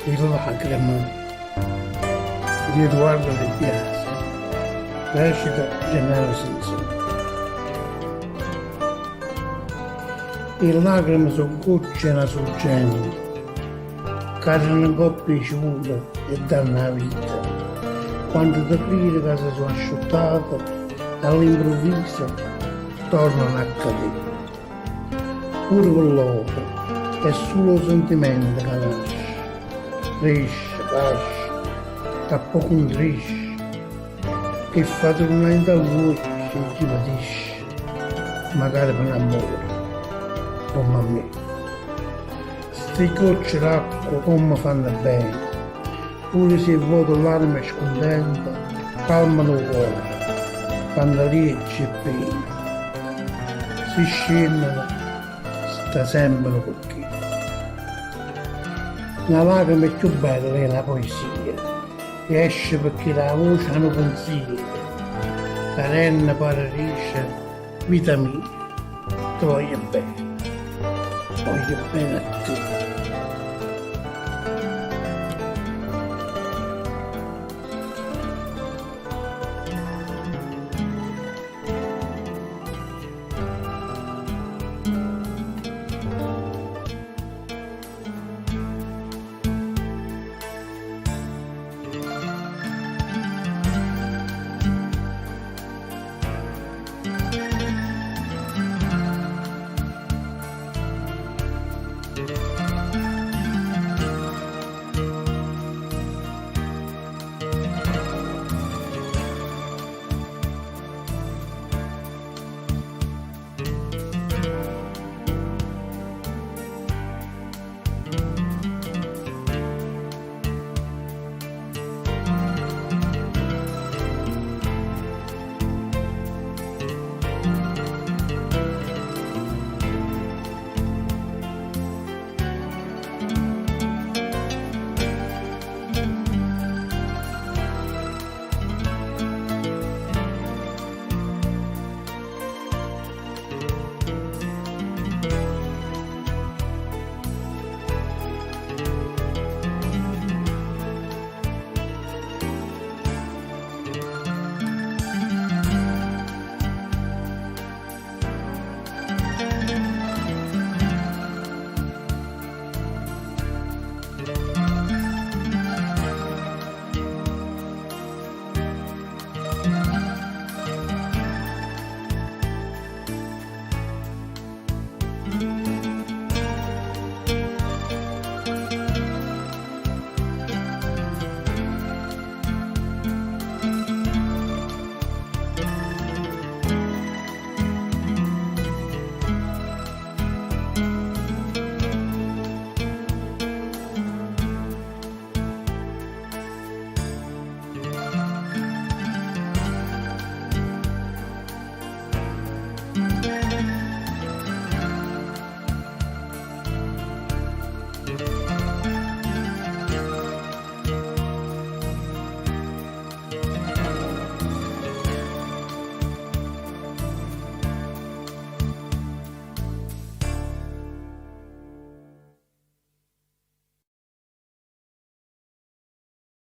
di lacrime di Edoardo De Biasi, recita Gennaro Sansone. Le lacrime sono gocce sorgenti, cadono in coppie ciute e danno la vita. Quando ti credi che si sono asciuttate, all'improvviso tornano a cadere. Pure con loro è solo sentimento che nasce, cresce, a poco intrisce, che fa tornare a voi che ti patisce, magari per amore, come a me. Ste gocce d'acqua come fanno bene, pure se vuoto l'anima è scontenta, calmano il cuore, quando riesce e pena. Si scendono, sta sempre con chi. La lacrima è più bella della poesia, che esce perché la voce ha un pensiero, la renna paradice, vita mia, ti voglio bene a te.